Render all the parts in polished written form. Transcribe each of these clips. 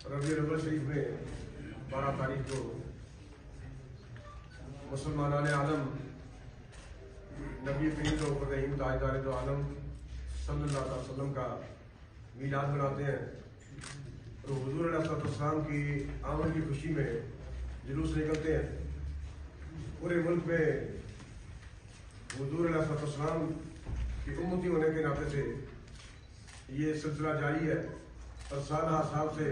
रबीउल अव्वल शरीफ में 12 तारीख को मुसलमान आलम नबी करीम ताजदार दो आलम सल्लल्लाहु अलैहि वसल्लम का मीलाद मनाते हैं। तो हुजूर अलैहिस्सलाम की आमद की खुशी में जुलूस निकलते हैं। पूरे मुल्क में हुजूर अलैहिस्सलाम की उम्मती होने के नाते से ये सिलसिला जारी है और साल से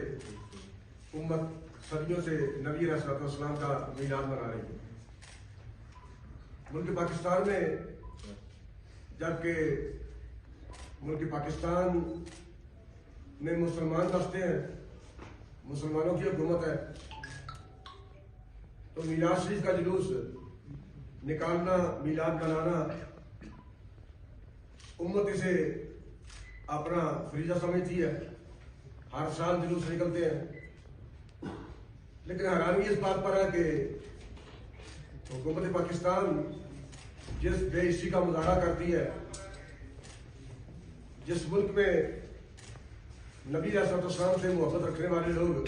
उम्मत सदियों से नबी अलैहिस्सलाम का मीलाद मना रही है। मुल्क पाकिस्तान में जबकि मुल्क पाकिस्तान में मुसलमान बसते हैं, मुसलमानों की हुकूमत है, तो मीलाद शरीफ का जुलूस निकालना, मीलाद मनाना उम्मत इसे अपना फरीजा समझती है। हर साल जुलूस निकलते हैं, लेकिन हैरानी इस बात पर है कि हुकूमत पाकिस्तान जिस बेइज्जती का मुजाहरा करती है, जिस मुल्क में नबी अलैहिस्सलाम से मोहब्बत रखने वाले लोग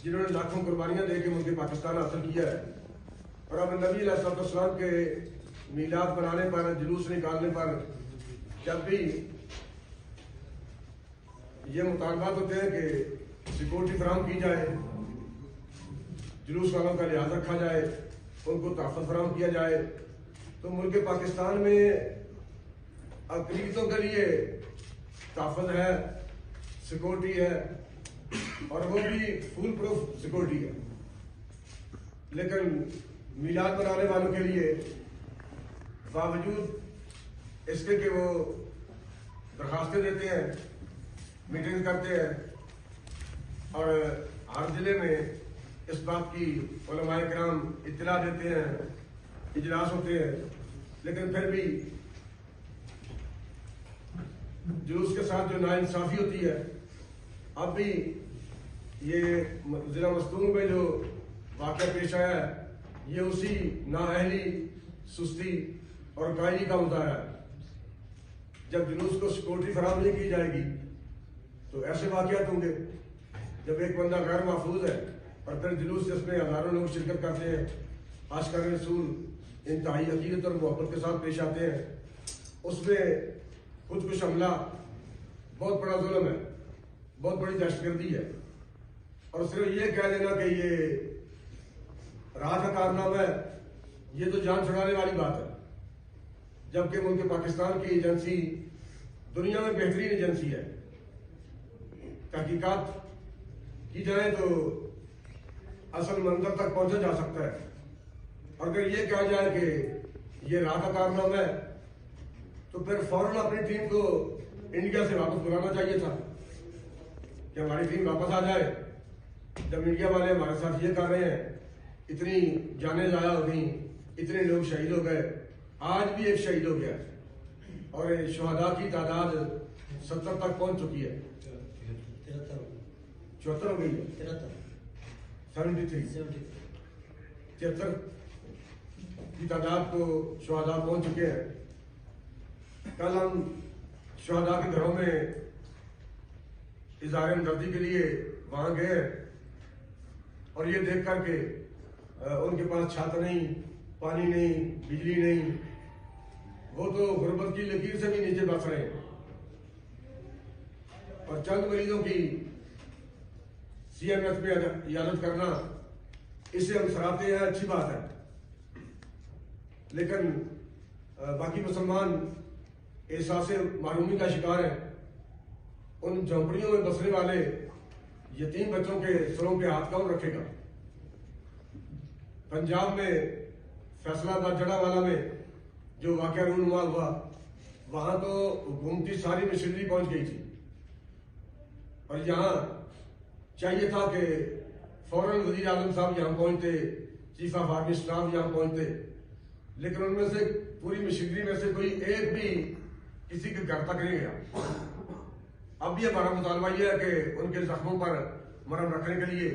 जिन्होंने लाखों कुर्बानियां देके मुल्क पाकिस्तान हासिल किया है, और अब नबी अलैहिस्सलाम के मीलाद बनाने पर, जुलूस निकालने पर जब भी ये मुतालबात होते हैं कि सिक्योरिटी फराहम की जाए, जुलूस वालों का लिहाज रखा जाए, उनको तहफ़्फ़ुज़ फराहम किया जाए, तो मुल्क पाकिस्तान में अक़लीतों के लिए तहफ़्फ़ुज़ है, सिक्योरिटी है, और वो भी फुल प्रूफ सिक्योरिटी है। लेकिन मीलाद मनाने वालों के लिए बावजूद इसके कि वो दरखास्तें देते हैं, मीटिंग करते हैं, और हर जिले में इस बात की उलमाए किराम इत्तला देते हैं, इजलास होते हैं, लेकिन फिर भी जुलूस के साथ जो नाइंसाफ़ी होती है, अब भी ये जिला मस्तूर में जो वाक़या पेश आया है, ये उसी नाअहली, सुस्ती और कायली का मुजाहरा है। जब जुलूस को सिक्योरिटी फराहम नहीं की जाएगी तो ऐसे वाक़यात होंगे। जब एक बंदा गैर महफूज है और फिर जुलूस जिसमें हज़ारों लोग शिरकत करते हैं, आशिक़ान रसूल इंतहाई अक़ीदत और मोहब्बत के साथ पेश आते हैं, उसमें खुदकुश हमला बहुत बड़ा जुल्म है, बहुत बड़ी दहशतगर्दी है। और सिर्फ ये कह देना कि ये राह का कारनामा है, ये तो जान छुड़ाने वाली बात है। जबकि मुल्क पाकिस्तान की एजेंसी दुनिया में बेहतरीन एजेंसी है। तहकीकात की जाए तो असल मंजर तक पहुंचा जा सकता है। और अगर ये कहा जाए कि ये राह का कारनामा है, तो फिर फौरन अपनी टीम को इंडिया से वापस बुलाना चाहिए था कि हमारी टीम वापस आ जाए। जब मीडिया वाले हमारे साथ ये कर रहे हैं, इतनी जानें ज़ाया हो गई, इतने लोग शहीद हो गए, आज भी एक शहीद हो गया और शुहदा की तादाद 70 तक पहुंच चुकी है, 74 हो गई है, 73 की तादाद को शुहदा पहुंच चुके हैं। कल हम शुहदा के घरों में इज़हार हमदर्दी के लिए वहां गए और ये देख कर के उनके पास छत नहीं, पानी नहीं, बिजली नहीं, वो तो गुर्बत की लकीर से भी नीचे बस रहे हैं। और चंद मरीजों की CMS में इजाजत करना, इसे हम सराहते हैं, अच्छी बात है। लेकिन बाकी मुसलमान एहसासे मारूमी का शिकार है। उन झोंपड़ियों में बसने वाले यतीम बच्चों के सरों पे हाथ कौन रखेगा? पंजाब में फैसलाबाद जड़ावाला में जो वाक़या रूनुमा हुआ, वहां तो हुकूमती सारी मशीनरी पहुंच गई थी, और यहाँ चाहिए था कि फौरन वज़ीर आज़म साहब यहाँ पहुंचते, चीफ ऑफ आर्मी स्टाफ यहाँ पहुंचते, लेकिन उनमें से पूरी मशीनरी में से कोई एक भी किसी के घर तक नहीं गया। अब भी हमारा मुतालबा यह है कि उनके जख्मों पर मरहम रखने के लिए